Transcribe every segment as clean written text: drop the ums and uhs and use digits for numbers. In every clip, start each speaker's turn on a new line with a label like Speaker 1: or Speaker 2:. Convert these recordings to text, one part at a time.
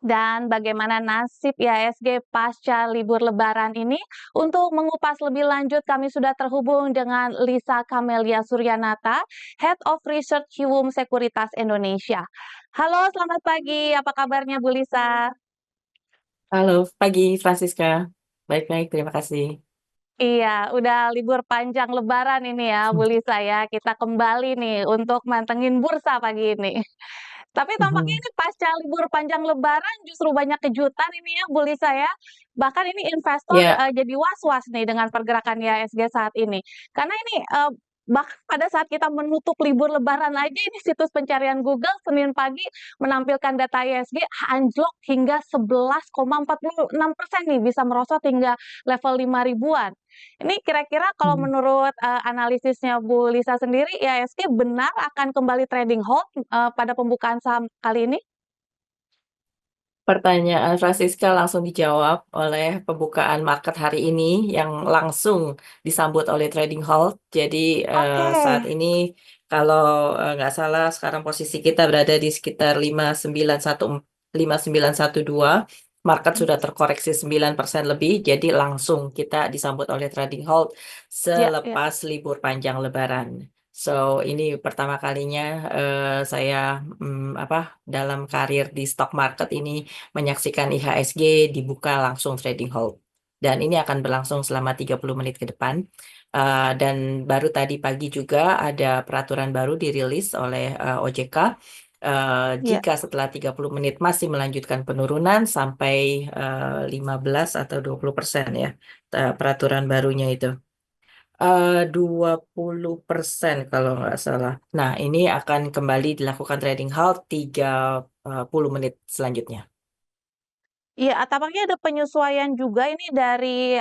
Speaker 1: Dan bagaimana nasib IHSG pasca libur Lebaran ini? Untuk mengupas lebih lanjut, kami sudah terhubung dengan Lisa Kamelia Suryanata, Head of Research Huum Sekuritas Indonesia. Halo, selamat pagi. Apa kabarnya, Bu Lisa?
Speaker 2: Halo, pagi Francisca. Baik-baik, terima kasih.
Speaker 1: Iya, udah libur panjang Lebaran ini ya, Bu Lisa ya. Kita kembali nih untuk mantengin bursa pagi ini. Tapi tampaknya
Speaker 2: Mhm.
Speaker 1: ini pasca libur panjang Lebaran justru banyak kejutan ini ya, Bu Lisa ya. Bahkan ini investor
Speaker 2: Ya,
Speaker 1: jadi was-was nih dengan pergerakan IHSG saat ini. Karena ini bahkan pada saat kita menutup libur Lebaran aja ini situs pencarian Google Senin pagi menampilkan data IHSG anjlok hingga 11,46% nih, bisa merosot hingga level 5 ribuan. Ini kira-kira kalau
Speaker 2: mhm.
Speaker 1: menurut, analisisnya Bu Lisa sendiri, IHSG benar akan kembali trading hold, pada pembukaan saham kali ini?
Speaker 2: Pertanyaan Francisca langsung dijawab oleh pembukaan market hari ini yang langsung disambut oleh trading halt. Jadi
Speaker 1: Oke,
Speaker 2: saat ini kalau nggak salah sekarang posisi kita berada di sekitar 5912. Market sudah terkoreksi 9% lebih, jadi langsung kita disambut oleh trading halt
Speaker 1: ya ya.
Speaker 2: selepas libur panjang Lebaran. So, ini pertama kalinya saya dalam karir di stock market ini menyaksikan IHSG dibuka langsung trading hold. Dan ini akan berlangsung selama 30 menit ke depan. Dan baru tadi pagi juga ada peraturan baru dirilis oleh OJK.
Speaker 1: Iya.
Speaker 2: Jika setelah 30 menit masih melanjutkan penurunan sampai 15 atau 20% ya, peraturan barunya itu. 20% kalau nggak salah. Nah, ini akan kembali dilakukan trading halt 30 menit selanjutnya.
Speaker 1: Iya, tampaknya ada penyesuaian juga ini dari,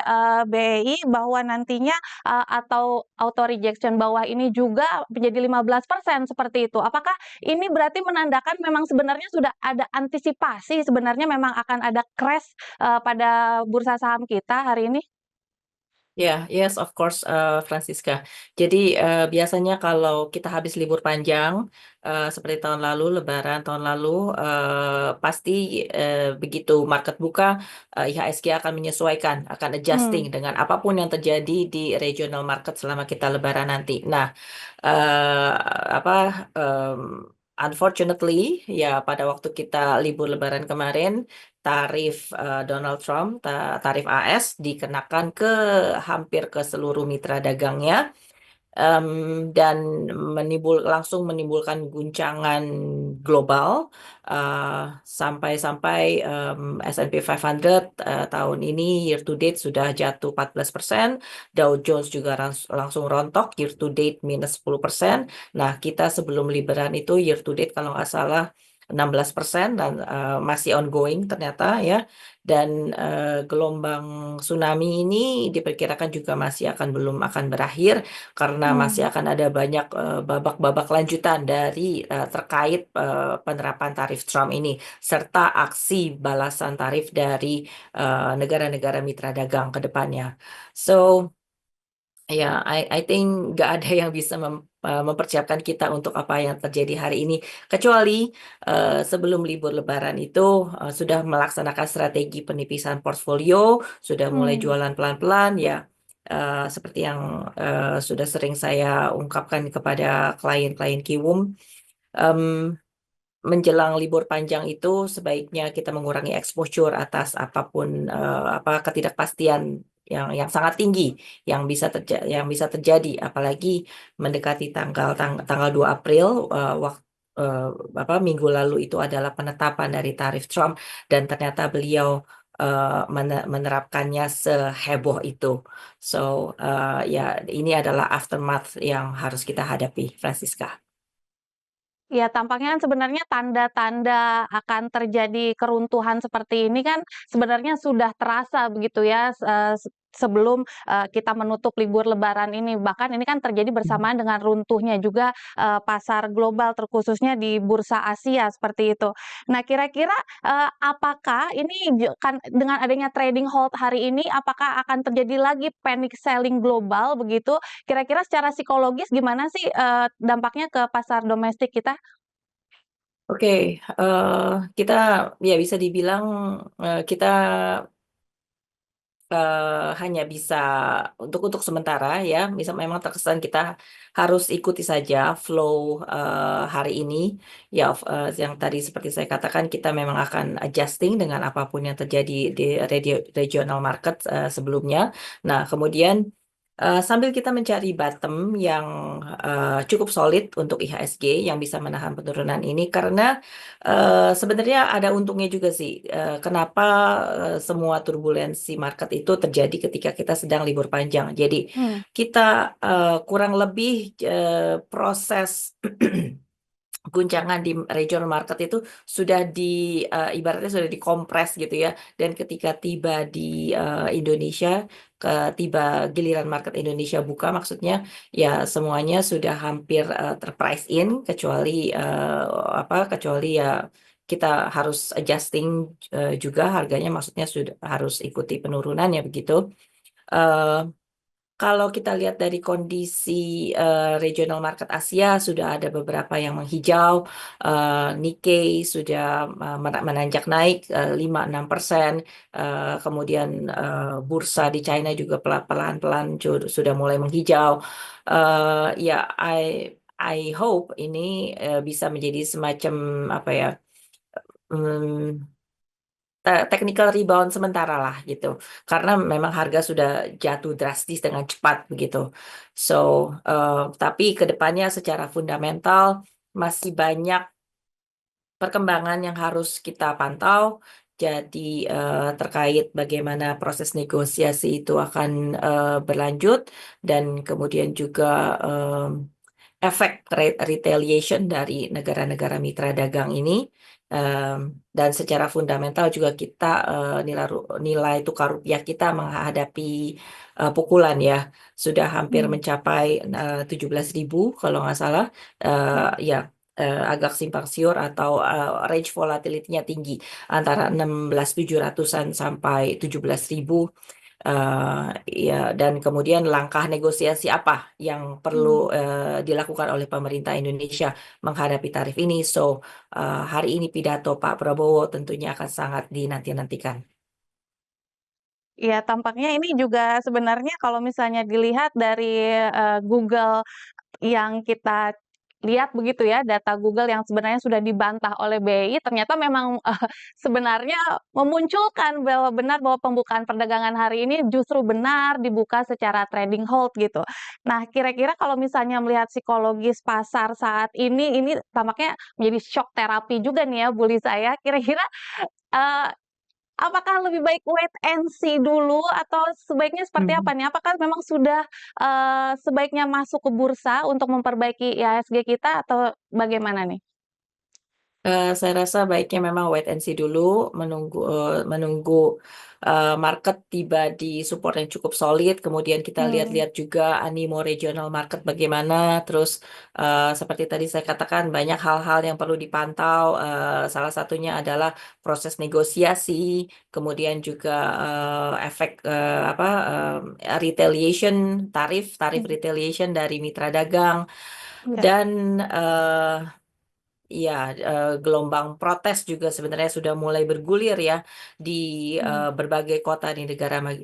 Speaker 1: BEI bahwa nantinya, atau auto rejection bawah ini juga menjadi 15% seperti itu. Apakah ini berarti menandakan memang sebenarnya sudah ada antisipasi sebenarnya memang akan ada crash, pada bursa saham kita hari ini?
Speaker 2: Ya, yes, of course, Francisca. Jadi biasanya kalau kita habis libur panjang, seperti tahun lalu, Lebaran tahun lalu, pasti begitu market buka, IHSG akan menyesuaikan, akan adjusting
Speaker 1: Mmm,
Speaker 2: dengan apapun yang terjadi di regional market selama kita Lebaran nanti. Nah, eh, apa unfortunately ya pada waktu kita libur Lebaran kemarin tarif Donald Trump tarif AS dikenakan ke hampir ke seluruh mitra dagangnya. Dan langsung menimbulkan guncangan global sampai-sampai S&P 500 tahun ini year to date sudah jatuh 14%, Dow Jones juga langsung rontok year to date minus 10%. Nah, kita sebelum Lebaran itu year to date kalau nggak salah 16% dan masih ongoing ternyata ya. Dan gelombang tsunami ini diperkirakan juga masih belum akan berakhir karena masih
Speaker 1: mmm.
Speaker 2: akan ada banyak babak-babak lanjutan dari terkait penerapan tarif Trump ini serta aksi balasan tarif dari negara-negara mitra dagang ke depannya. So, ya, I think nggak ada yang bisa mempersiapkan kita untuk apa yang terjadi hari ini, kecuali sebelum libur Lebaran itu sudah melaksanakan strategi penipisan portfolio, sudah mulai
Speaker 1: Mmm.
Speaker 2: jualan pelan-pelan, ya seperti yang sudah sering saya ungkapkan kepada klien-klien Kiwum. em, Menjelang libur panjang itu sebaiknya kita mengurangi exposure atas apapun apa ketidakpastian yang sangat tinggi yang bisa terjadi apalagi mendekati tanggal 2 April waktu minggu lalu itu adalah penetapan dari tarif Trump dan ternyata beliau menerapkannya seheboh itu. So ya ini adalah aftermath yang harus kita hadapi, Francisca.
Speaker 1: Ya, tampaknya kan sebenarnya tanda-tanda akan terjadi keruntuhan seperti ini kan sebenarnya sudah terasa begitu ya, sebelum, kita menutup libur lebaran ini. Bahkan ini kan terjadi bersamaan dengan runtuhnya juga, pasar global terkhususnya di bursa Asia seperti itu. Nah, kira-kira, apakah ini kan dengan adanya trading hold hari ini, apakah akan terjadi lagi panic selling global begitu? Kira-kira secara psikologis gimana sih, dampaknya ke pasar domestik kita?
Speaker 2: Oke, kita ya bisa dibilang kita hanya bisa untuk sementara ya, misal memang terkesan kita harus ikuti saja flow hari ini ya, yang tadi seperti saya katakan kita memang akan adjusting dengan apapun yang terjadi di regional market sebelumnya. Nah, kemudian sambil kita mencari bottom yang cukup solid untuk IHSG yang bisa menahan penurunan ini, karena sebenarnya ada untungnya juga sih. Kenapa semua turbulensi market itu terjadi ketika kita sedang libur panjang. Jadi
Speaker 1: Hmm.
Speaker 2: kita kurang lebih proses guncangan di regional market itu sudah ibaratnya sudah dikompres gitu ya. Dan ketika tiba di Indonesia, tiba giliran market Indonesia buka, maksudnya ya semuanya sudah hampir terprice in, kecuali kecuali ya kita harus adjusting juga harganya, maksudnya sudah harus ikuti penurunan ya begitu. Eh, Kalau kita lihat dari kondisi regional market Asia, sudah ada beberapa yang menghijau. Nikkei sudah menanjak naik 5-6%. Kemudian bursa di China juga pelan-pelan sudah mulai menghijau. Ya, I hope ini bisa menjadi semacam apa ya? hmm, technical rebound sementara lah gitu, karena memang harga sudah jatuh drastis dengan cepat begitu. So, tapi kedepannya secara fundamental masih banyak perkembangan yang harus kita pantau. Jadi terkait bagaimana proses negosiasi itu akan berlanjut, dan kemudian juga efek retaliation dari negara-negara mitra dagang ini. Dan secara fundamental juga kita nilai tukar rupiah kita menghadapi pukulan ya, sudah hampir
Speaker 1: Hmm.
Speaker 2: mencapai 17.000 kalau nggak salah.
Speaker 1: Ya.
Speaker 2: Ya, agak simpang siur atau range volatility-nya tinggi antara 16.700-an sampai 17.000. Ya, dan kemudian langkah negosiasi apa yang perlu
Speaker 1: Hmm.
Speaker 2: dilakukan oleh pemerintah Indonesia menghadapi tarif ini. So, hari ini pidato Pak Prabowo tentunya akan sangat dinanti-nantikan.
Speaker 1: Ya, tampaknya ini juga sebenarnya kalau misalnya dilihat dari Google yang kita lihat begitu ya, data Google yang sebenarnya sudah dibantah oleh BI, ternyata memang sebenarnya memunculkan bahwa benar bahwa pembukaan perdagangan hari ini justru benar dibuka secara trading hold gitu. Nah, kira-kira kalau misalnya melihat psikologis pasar saat ini tampaknya menjadi shock terapi juga nih ya Bu Lisa ya. Kira-kira eh, apakah lebih baik wait and see dulu atau sebaiknya seperti apa
Speaker 2: Hmm.
Speaker 1: nih? Apakah memang sudah, sebaiknya masuk ke bursa untuk memperbaiki IHSG kita atau bagaimana nih?
Speaker 2: Saya rasa baiknya memang wait and see dulu, menunggu market tiba di support yang cukup solid. Kemudian kita
Speaker 1: Hmm.
Speaker 2: lihat-lihat juga animo regional market bagaimana. Terus seperti tadi saya katakan banyak hal-hal yang perlu dipantau. Salah satunya adalah proses negosiasi, kemudian juga efek retaliation, tarif
Speaker 1: Mhm.
Speaker 2: retaliation dari mitra dagang,
Speaker 1: Iya.
Speaker 2: dan iya, gelombang protes juga sebenarnya sudah mulai bergulir ya di
Speaker 1: Mmm.
Speaker 2: berbagai kota di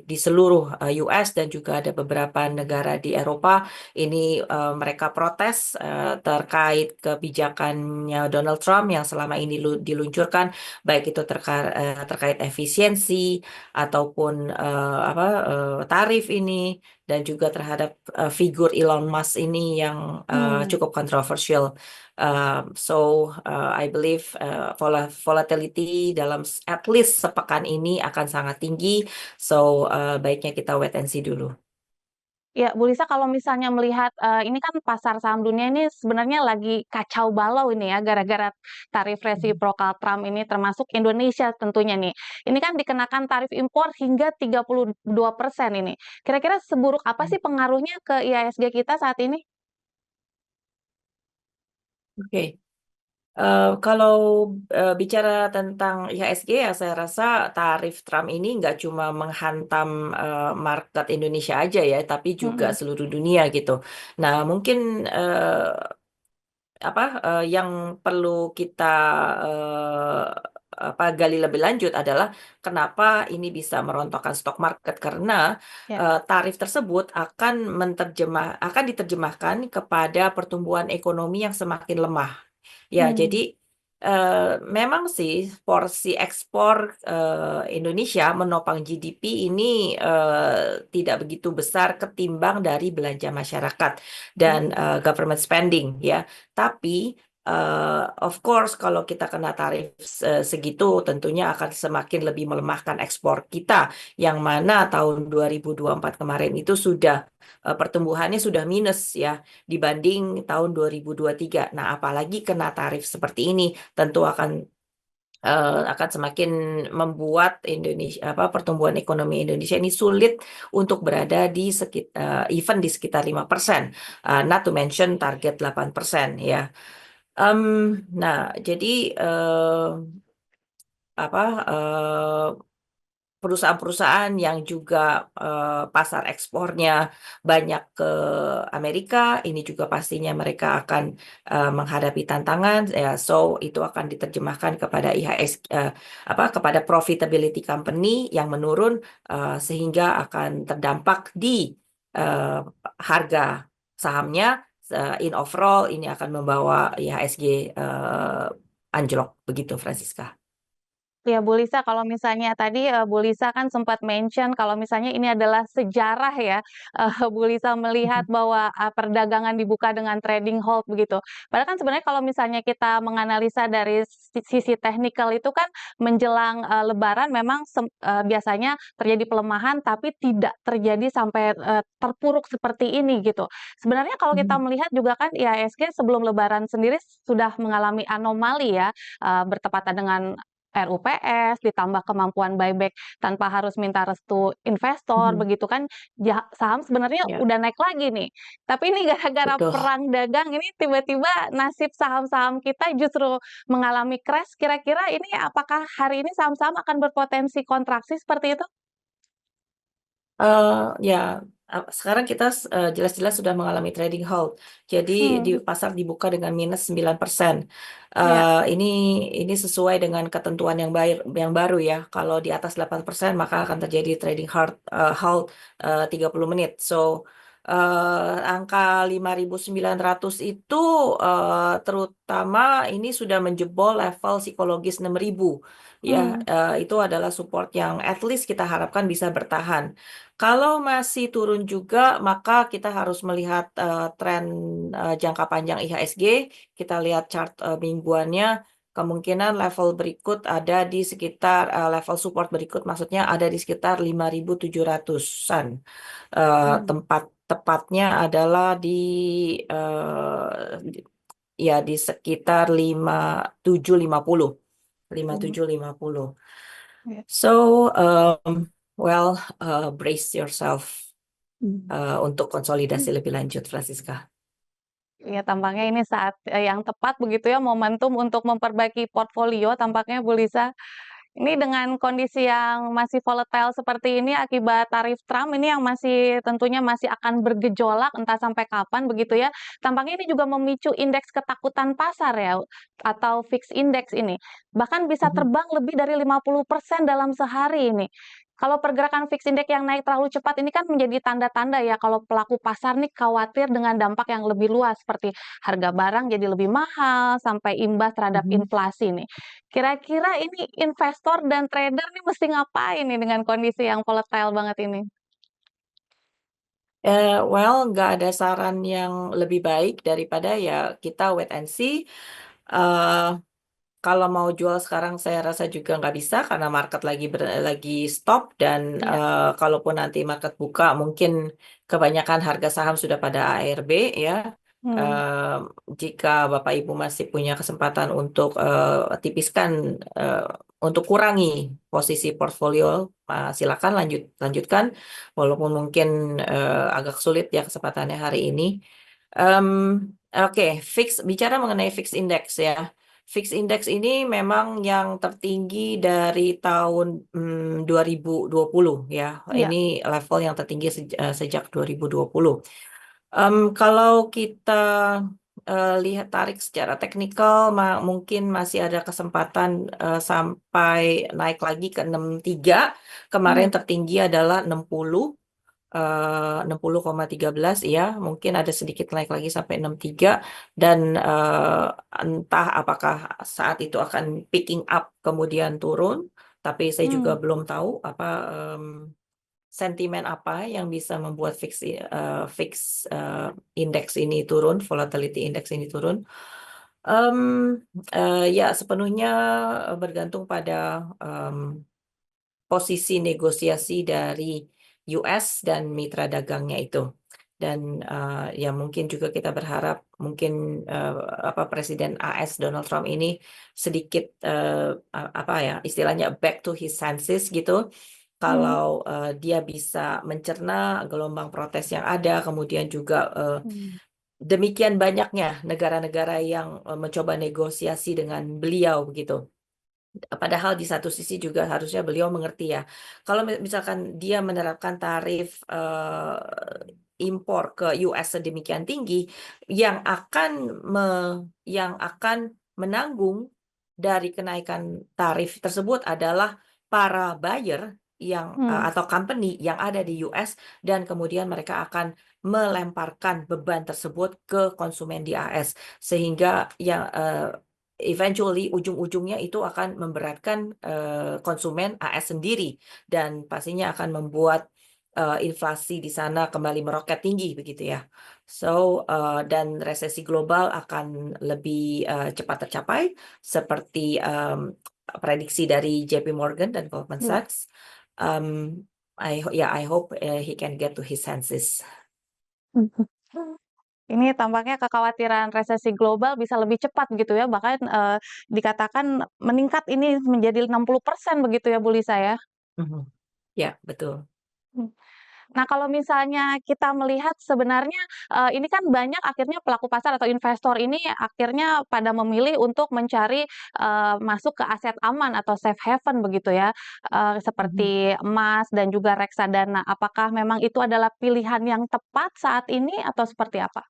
Speaker 2: di seluruh US, dan juga ada beberapa negara di Eropa. Ini mereka protes terkait kebijakannya Donald Trump yang selama ini diluncurkan, baik itu terkait efisiensi ataupun tarif ini, dan juga terhadap figur Elon Musk ini yang
Speaker 1: Mmm.
Speaker 2: cukup kontroversial. So I believe volatility dalam at least sepekan ini akan sangat tinggi. So baiknya kita wait and see dulu.
Speaker 1: Ya, Bu Lisa kalau misalnya melihat, ini kan pasar saham dunia ini sebenarnya lagi kacau balau ini ya, gara-gara tarif resiprokal Trump ini termasuk Indonesia tentunya nih. Ini kan dikenakan tarif impor hingga 32% ini. Kira-kira seburuk apa sih pengaruhnya ke IHSG kita saat ini?
Speaker 2: Oke. Kalau bicara tentang IHSG ya, saya rasa tarif Trump ini nggak cuma menghantam market Indonesia aja ya, tapi juga
Speaker 1: Mhm.
Speaker 2: seluruh dunia gitu. Nah, mungkin yang perlu kita eh, gali lebih lanjut adalah kenapa ini bisa merontokkan stok market, karena
Speaker 1: Ya.
Speaker 2: tarif tersebut akan diterjemahkan kepada pertumbuhan ekonomi yang semakin lemah. Ya, jadi
Speaker 1: Hmm.
Speaker 2: memang sih porsi ekspor Indonesia menopang GDP ini tidak begitu besar ketimbang dari belanja masyarakat dan
Speaker 1: Hmm.
Speaker 2: government spending ya. Tapi of course kalau kita kena tarif segitu tentunya akan semakin lebih melemahkan ekspor kita, yang mana tahun 2024 kemarin itu sudah pertumbuhannya sudah minus ya dibanding tahun 2023. Nah, apalagi kena tarif seperti ini, tentu akan semakin membuat Indonesia pertumbuhan ekonomi Indonesia ini sulit untuk berada di sekitar even di sekitar 5%, not to mention target 8% ya. Em, nah, jadi apa perusahaan-perusahaan yang juga pasar ekspornya banyak ke Amerika, ini juga pastinya mereka akan menghadapi tantangan, ya. So itu akan diterjemahkan kepada kepada profitability company yang menurun, sehingga akan terdampak di eh, harga sahamnya. In overall ini akan membawa IHSG anjlok, begitu Francisca.
Speaker 1: Ya, Bu Lisa, kalau misalnya tadi Bu Lisa kan sempat mention kalau misalnya ini adalah sejarah ya, Bu Lisa melihat bahwa perdagangan dibuka dengan trading halt begitu. Padahal kan sebenarnya kalau misalnya kita menganalisa dari sisi teknikal itu kan menjelang Lebaran memang biasanya terjadi pelemahan tapi tidak terjadi sampai terpuruk seperti ini gitu. Sebenarnya kalau kita melihat juga kan IHSG sebelum Lebaran sendiri sudah mengalami anomali ya, bertepatan dengan RUPS, ditambah kemampuan buyback tanpa harus minta restu investor,
Speaker 2: Mhm.
Speaker 1: begitu kan, saham sebenarnya
Speaker 2: Ya,
Speaker 1: udah naik lagi nih. Tapi ini gara-gara
Speaker 2: betul.
Speaker 1: perang dagang ini tiba-tiba nasib saham-saham kita justru mengalami crash. Kira-kira ini apakah hari ini saham-saham akan berpotensi kontraksi seperti itu?
Speaker 2: Eh, ya, sekarang kita jelas-jelas sudah mengalami trading halt. Jadi di
Speaker 1: Hmm,
Speaker 2: pasar dibuka dengan minus 9%.
Speaker 1: ya.
Speaker 2: Ini sesuai dengan ketentuan yang baru ya. Kalau di atas 8% maka akan terjadi trading halt 30 menit. So angka 5.900 itu terutama ini sudah menjebol level psikologis 6.000 ya.
Speaker 1: Hmm.
Speaker 2: Itu adalah support yang at least kita harapkan bisa bertahan. Kalau masih turun juga, maka kita harus melihat tren jangka panjang IHSG. Kita lihat chart mingguannya. Kemungkinan level berikut ada di sekitar level support berikut, maksudnya ada di sekitar 5.700-an.
Speaker 1: Hmm.
Speaker 2: Tempat tepatnya adalah ya di sekitar 5750,
Speaker 1: Hmm.
Speaker 2: 5750.
Speaker 1: Ya.
Speaker 2: So, brace yourself
Speaker 1: Hmm.
Speaker 2: untuk konsolidasi lebih lanjut, Francisca.
Speaker 1: Ya, tampaknya ini saat yang tepat begitu ya, momentum untuk memperbaiki portfolio tampaknya Bu Lisa. Ini dengan kondisi yang masih volatile seperti ini akibat tarif Trump ini yang masih tentunya masih akan bergejolak entah sampai kapan begitu ya. Tampaknya ini juga memicu indeks ketakutan pasar ya atau fix index ini. Bahkan bisa
Speaker 2: Mhm.
Speaker 1: terbang lebih dari 50% dalam sehari ini. Kalau pergerakan fix index yang naik terlalu cepat ini kan menjadi tanda-tanda ya kalau pelaku pasar nih khawatir dengan dampak yang lebih luas seperti harga barang jadi lebih mahal sampai imbas terhadap
Speaker 2: Mhm.
Speaker 1: inflasi nih. Kira-kira ini investor dan trader nih mesti ngapain nih dengan kondisi yang volatile banget ini?
Speaker 2: Nggak ada saran yang lebih baik daripada ya kita wait and see. Eh, Kalau mau jual sekarang saya rasa juga nggak bisa karena market lagi stop, dan
Speaker 1: Iya.
Speaker 2: kalaupun nanti market buka mungkin kebanyakan harga saham sudah pada ARB ya.
Speaker 1: Hmm.
Speaker 2: Eh, Jika Bapak Ibu masih punya kesempatan untuk tipiskan, eh, untuk kurangi posisi portfolio, silakan lanjutkan walaupun mungkin agak sulit ya kesempatannya hari ini. Em, Oke, bicara mengenai fix index ya. Fix index ini memang yang tertinggi dari tahun 2020 ya.
Speaker 1: Iya.
Speaker 2: Ini level yang tertinggi sejak 2020. Kalau kita tarik secara teknikal, mungkin masih ada kesempatan sampai naik lagi ke 63. Kemarin
Speaker 1: Hmm.
Speaker 2: tertinggi adalah 60. 60,13 ya, mungkin ada sedikit naik lagi sampai 63 dan entah apakah saat itu akan picking up kemudian turun, tapi saya juga
Speaker 1: Hmm.
Speaker 2: belum tahu apa sentimen apa yang bisa membuat fix index ini turun, volatility index ini turun. Em, ya sepenuhnya bergantung pada posisi negosiasi dari US dan mitra dagangnya itu. Dan ya mungkin juga kita berharap mungkin apa Presiden AS Donald Trump ini sedikit apa ya istilahnya back to his senses gitu.
Speaker 1: Hmm.
Speaker 2: Kalau dia bisa mencerna gelombang protes yang ada, kemudian juga
Speaker 1: Hmm.
Speaker 2: demikian banyaknya negara-negara yang mencoba negosiasi dengan beliau begitu. Padahal di satu sisi juga harusnya beliau mengerti ya. Kalau misalkan dia menerapkan tarif impor ke US sedemikian tinggi, yang akan yang akan menanggung dari kenaikan tarif tersebut adalah para buyer yang
Speaker 1: Hmm.
Speaker 2: atau company yang ada di US dan kemudian mereka akan melemparkan beban tersebut ke konsumen di AS sehingga yang eventually ujung-ujungnya itu akan memberatkan konsumen AS sendiri dan pastinya akan membuat inflasi di sana kembali meroket tinggi begitu ya. So dan resesi global akan lebih cepat tercapai seperti prediksi dari JP Morgan dan Goldman
Speaker 1: Iya.
Speaker 2: Sachs. Um, I hope he can get to his senses.
Speaker 1: Mhm. Ini tampaknya kekhawatiran resesi global bisa lebih cepat gitu ya, bahkan, dikatakan meningkat ini menjadi 60% begitu ya Bu Lisa ya?
Speaker 2: Mhm. Ya, betul.
Speaker 1: Mmm. Nah, kalau misalnya kita melihat sebenarnya, ini kan banyak akhirnya pelaku pasar atau investor ini akhirnya pada memilih untuk mencari, masuk ke aset aman atau safe haven begitu ya,
Speaker 2: Mhm.
Speaker 1: seperti emas dan juga reksadana. Apakah memang itu adalah pilihan yang tepat saat ini atau seperti apa?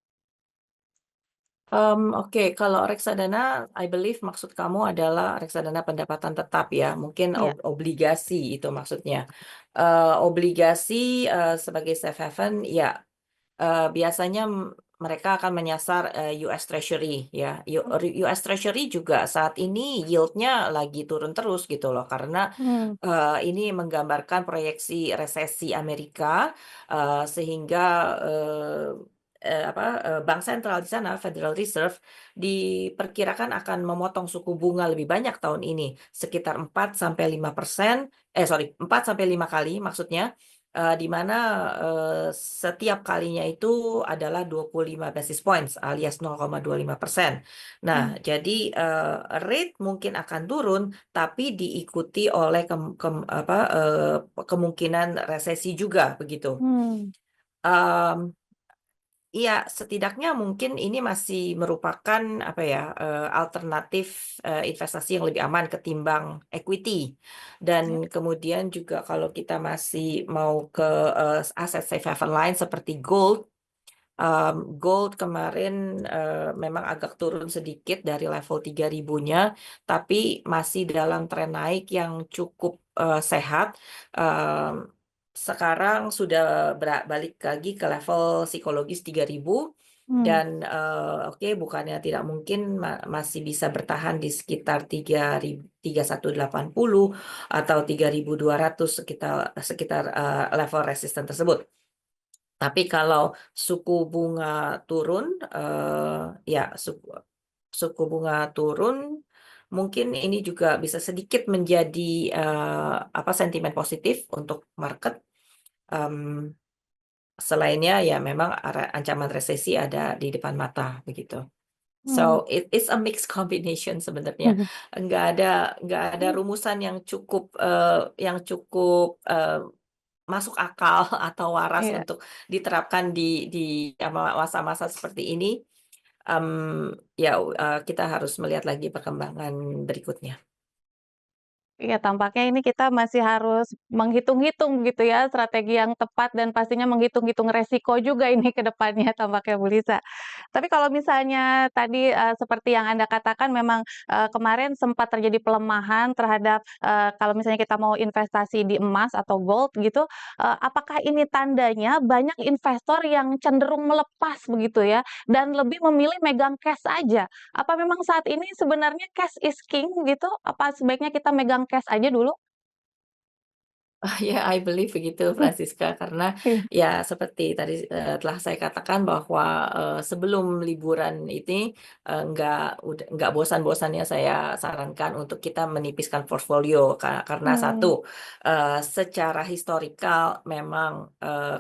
Speaker 2: Oke, kalau reksadana, I believe maksud kamu adalah reksadana pendapatan tetap ya, mungkin
Speaker 1: Iya.
Speaker 2: obligasi itu maksudnya. Obligasi sebagai safe haven, ya biasanya mereka akan menyasar US Treasury ya. US Treasury juga saat ini yieldnya lagi turun terus gitu loh, karena
Speaker 1: Mmm.
Speaker 2: ini menggambarkan proyeksi resesi Amerika sehingga eh, bank sentral di sana Federal Reserve diperkirakan akan memotong suku bunga lebih banyak tahun ini sekitar 4 sampai 5%, sorry 4 sampai 5 kali maksudnya, di mana setiap kalinya itu adalah 25 basis points alias 0,25%.
Speaker 1: Mmm.
Speaker 2: Nah, jadi rate mungkin akan turun tapi diikuti oleh kemungkinan resesi juga begitu.
Speaker 1: Mmm.
Speaker 2: Mmm, iya, setidaknya mungkin ini masih merupakan apa ya, alternatif investasi yang lebih aman ketimbang equity. Dan
Speaker 1: Ya.
Speaker 2: kemudian juga kalau kita masih mau ke aset safe haven lain seperti gold. Gold kemarin memang agak turun sedikit dari level 3.000-nya, tapi masih dalam tren naik yang cukup sehat. Em, Sekarang sudah balik lagi ke level psikologis 3.000
Speaker 1: Mmm.
Speaker 2: dan oke bukannya tidak mungkin masih bisa bertahan di sekitar 3.180 atau 3.200 sekitar sekitar level resisten tersebut. Tapi kalau suku bunga turun, ya suku bunga turun, mungkin ini juga bisa sedikit menjadi apa sentimen positif untuk market. Em, Selainnya ya memang ancaman resesi ada di depan mata begitu. So
Speaker 1: Mmm.
Speaker 2: it's a mixed combination sebenarnya.
Speaker 1: Mhm.
Speaker 2: Nggak ada nggak ada
Speaker 1: Mmm.
Speaker 2: rumusan yang cukup masuk akal atau waras
Speaker 1: Iya.
Speaker 2: untuk diterapkan di masa-masa seperti ini. Ya kita harus melihat lagi perkembangan berikutnya.
Speaker 1: Iya, tampaknya ini kita masih harus menghitung-hitung gitu ya, strategi yang tepat dan pastinya menghitung-hitung resiko juga ini ke depannya tampaknya Bu Lisa. Tapi kalau misalnya tadi, seperti yang Anda katakan memang, kemarin sempat terjadi pelemahan terhadap, kalau misalnya kita mau investasi di emas atau gold gitu, apakah ini tandanya banyak investor yang cenderung melepas begitu ya, dan lebih memilih megang cash aja? Apa memang saat ini sebenarnya cash is king gitu? Apa sebaiknya kita megang cash aja dulu?
Speaker 2: Ya, I believe begitu, Francisca. Karena
Speaker 1: Iya.
Speaker 2: ya seperti tadi telah saya katakan bahwa sebelum liburan ini nggak bosan-bosannya saya sarankan untuk kita menipiskan portfolio karena satu
Speaker 1: Mmm,
Speaker 2: secara historikal memang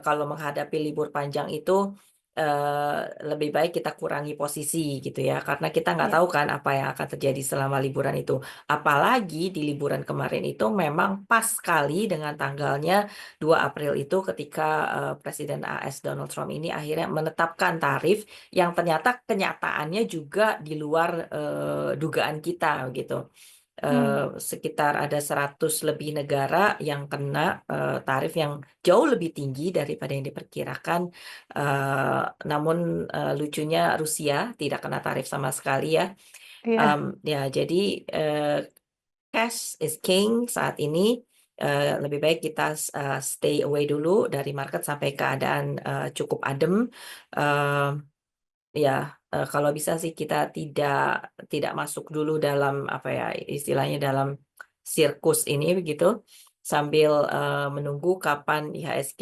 Speaker 2: kalau menghadapi libur panjang itu lebih baik kita kurangi posisi gitu ya, karena kita nggak
Speaker 1: iya,
Speaker 2: tahu kan apa yang akan terjadi selama liburan itu. Apalagi di liburan kemarin itu memang pas sekali dengan tanggalnya 2 April itu ketika Presiden AS Donald Trump ini akhirnya menetapkan tarif yang ternyata kenyataannya juga di luar dugaan kita gitu.
Speaker 1: mmm,
Speaker 2: Sekitar ada 100 lebih negara yang kena tarif yang jauh lebih tinggi daripada yang diperkirakan. Namun lucunya Rusia tidak kena tarif sama sekali ya.
Speaker 1: iya.
Speaker 2: Ya, jadi eh, cash is king saat ini. Lebih baik kita stay away dulu dari market sampai keadaan cukup adem. Eh, ya, kalau bisa sih kita tidak masuk dulu dalam apa ya istilahnya dalam sirkus ini begitu, sambil menunggu kapan IHSG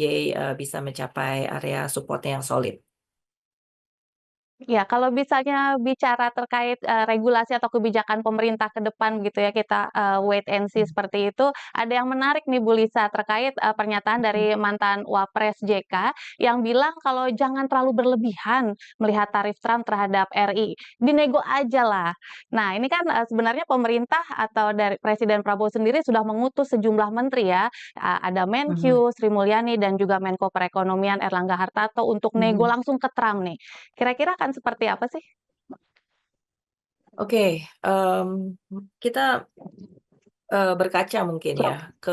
Speaker 2: bisa mencapai area support yang solid.
Speaker 1: Ya, kalau misalnya bicara terkait, regulasi atau kebijakan pemerintah ke depan gitu ya, kita, wait and see seperti itu, ada yang menarik nih Bu Lisa terkait, pernyataan dari mantan Wapres JK yang bilang kalau jangan terlalu berlebihan melihat tarif Trump terhadap RI, dinego aja lah. Nah, ini kan, sebenarnya pemerintah atau dari Presiden Prabowo sendiri sudah mengutus sejumlah menteri ya, ada
Speaker 2: Mhm,
Speaker 1: Menkyu Sri Mulyani dan juga Menko Perekonomian Erlangga Hartarto untuk nego
Speaker 2: mhm.
Speaker 1: langsung ke Trump nih. Kira-kira akan seperti apa sih?
Speaker 2: Oke, kita berkaca mungkin ya ke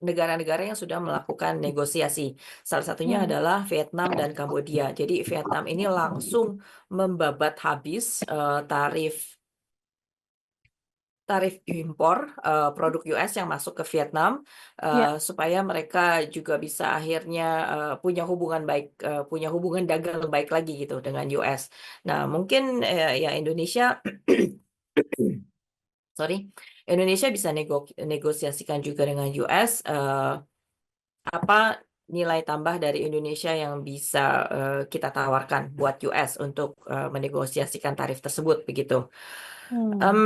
Speaker 2: negara-negara yang sudah melakukan negosiasi. Salah satunya
Speaker 1: Hmm,
Speaker 2: adalah Vietnam dan Kambodia. Jadi Vietnam ini langsung membabat habis tarif tarif impor produk US yang masuk ke Vietnam
Speaker 1: ya,
Speaker 2: supaya mereka juga bisa akhirnya punya hubungan dagang yang baik lagi gitu dengan US. Nah, mungkin ya Indonesia sorry, Indonesia bisa negosiasikan juga dengan US apa nilai tambah dari Indonesia yang bisa kita tawarkan buat US untuk menegosiasikan tarif tersebut begitu.
Speaker 1: hmm,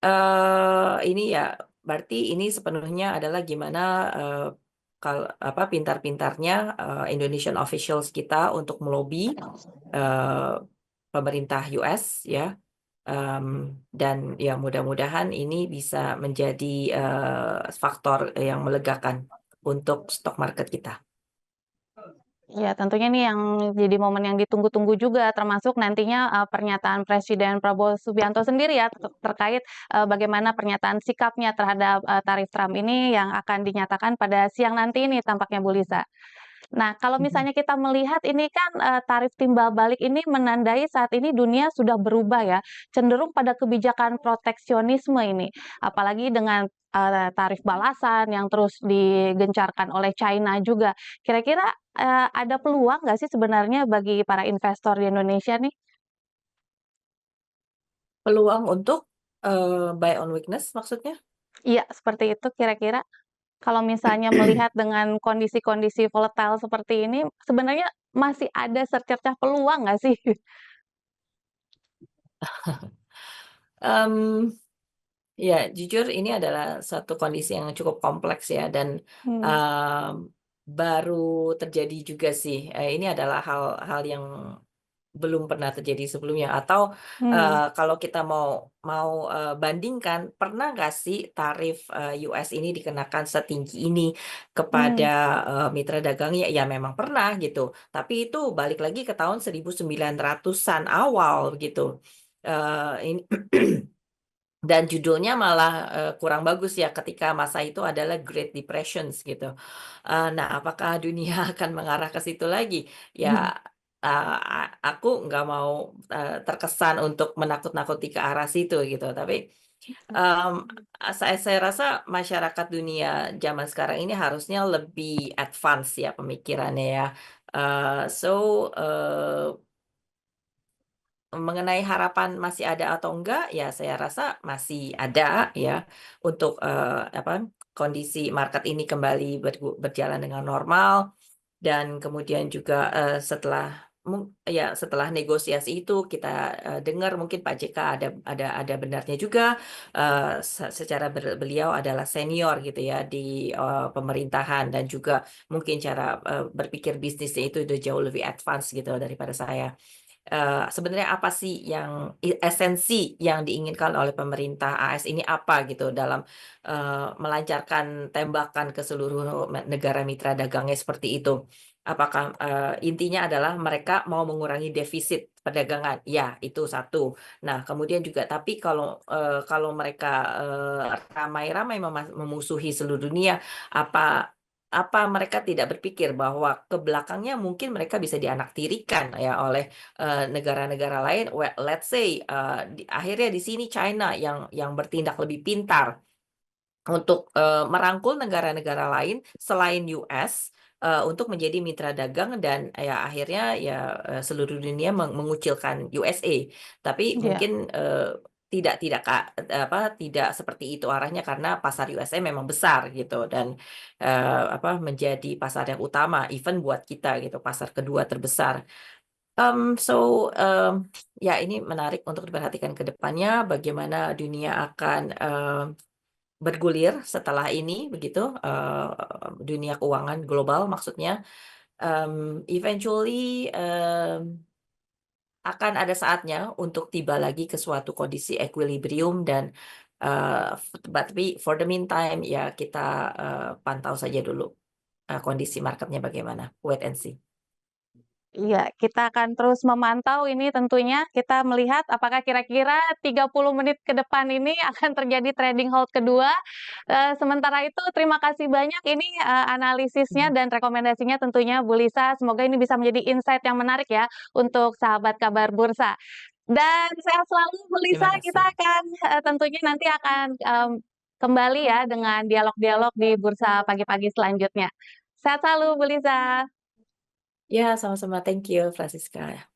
Speaker 2: Em, ini ya berarti ini sepenuhnya adalah gimana eh, apa pintar-pintarnya Indonesian officials kita untuk melobi eh, pemerintah US ya. Em, dan ya mudah-mudahan ini bisa menjadi faktor yang melegakan untuk stok market kita.
Speaker 1: ya tentunya ini yang jadi momen yang ditunggu-tunggu juga termasuk nantinya, pernyataan Presiden Prabowo Subianto sendiri ya terkait, bagaimana pernyataan sikapnya terhadap, tarif Trump ini yang akan dinyatakan pada siang nanti ini tampaknya Bu Lisa. Nah, kalau
Speaker 2: Mhm.
Speaker 1: misalnya kita melihat ini kan, tarif timbal balik ini menandai saat ini dunia sudah berubah ya, cenderung pada kebijakan proteksionisme ini. Apalagi dengan, tarif balasan yang terus digencarkan oleh China juga. Kira-kira, ada peluang nggak sih sebenarnya bagi para investor di Indonesia nih?
Speaker 2: Peluang untuk buy on weakness maksudnya?
Speaker 1: Iya, seperti itu kira-kira? Kalau misalnya melihat dengan kondisi-kondisi volatile seperti ini, sebenarnya masih ada secercah peluang nggak sih?
Speaker 2: Em, Ya, jujur ini adalah suatu kondisi yang cukup kompleks ya dan
Speaker 1: Hmm,
Speaker 2: em, baru terjadi juga sih. Ini adalah hal-hal yang belum pernah terjadi sebelumnya. Atau
Speaker 1: hmm,
Speaker 2: kalau kita mau mau bandingkan, pernah nggak sih tarif US ini dikenakan setinggi ini kepada
Speaker 1: hmm.
Speaker 2: mitra dagangnya? Ya memang pernah gitu. Tapi itu balik lagi ke tahun 1900-an awal gitu. Ini Dan judulnya malah kurang bagus ya ketika masa itu adalah Great Depressions gitu. Nah, apakah dunia akan mengarah ke situ lagi? Ya, aku nggak mau terkesan untuk menakut-nakuti ke arah situ gitu. Tapi em, saya rasa masyarakat dunia zaman sekarang ini harusnya lebih advance ya pemikirannya ya. So, mengenai harapan masih ada atau enggak, ya saya rasa masih ada ya untuk apa kondisi market ini kembali berjalan dengan normal dan kemudian juga setelah negosiasi itu kita dengar mungkin Pak JK ada benarnya juga secara beliau adalah senior gitu ya di pemerintahan dan juga mungkin cara berpikir bisnisnya itu udah jauh lebih advance gitu daripada saya. Sebenarnya apa sih yang esensi yang diinginkan oleh pemerintah AS ini apa gitu dalam melancarkan tembakan ke seluruh negara mitra dagangnya seperti itu? Apakah intinya adalah mereka mau mengurangi defisit perdagangan? Ya, itu satu. Nah, kemudian juga tapi kalau mereka ramai-ramai memusuhi seluruh dunia, apa apa mereka tidak berpikir bahwa ke belakangnya mungkin mereka bisa dianaktirikan ya oleh negara-negara lain, well, let's say akhirnya di sini China yang bertindak lebih pintar untuk merangkul negara-negara lain selain US untuk menjadi mitra dagang dan ya akhirnya ya seluruh dunia mengucilkan USA. Tapi
Speaker 1: Iya.
Speaker 2: mungkin tidak seperti itu arahnya karena pasar USA memang besar gitu dan menjadi pasar yang utama even buat kita gitu pasar kedua terbesar. So, ya ini menarik untuk diperhatikan ke depannya bagaimana dunia akan bergulir setelah ini, begitu, dunia keuangan global maksudnya. Eventually akan ada saatnya untuk tiba lagi ke suatu kondisi equilibrium dan tapi for the meantime ya kita pantau saja dulu kondisi marketnya bagaimana. Wait and see.
Speaker 1: Iya, kita akan terus memantau ini tentunya, kita melihat apakah kira-kira 30 menit ke depan ini akan terjadi trading halt kedua. Sementara itu terima kasih banyak ini, analisisnya dan rekomendasinya tentunya Bu Lisa, semoga ini bisa menjadi insight yang menarik ya untuk sahabat kabar bursa. Dan sehat selalu Bu Lisa,
Speaker 2: Terima
Speaker 1: kita
Speaker 2: kasih.
Speaker 1: akan, tentunya nanti akan, kembali ya dengan dialog-dialog di bursa pagi-pagi selanjutnya. Sehat selalu Bu Lisa.
Speaker 2: Ya, sama-sama. Thank you, Francisca.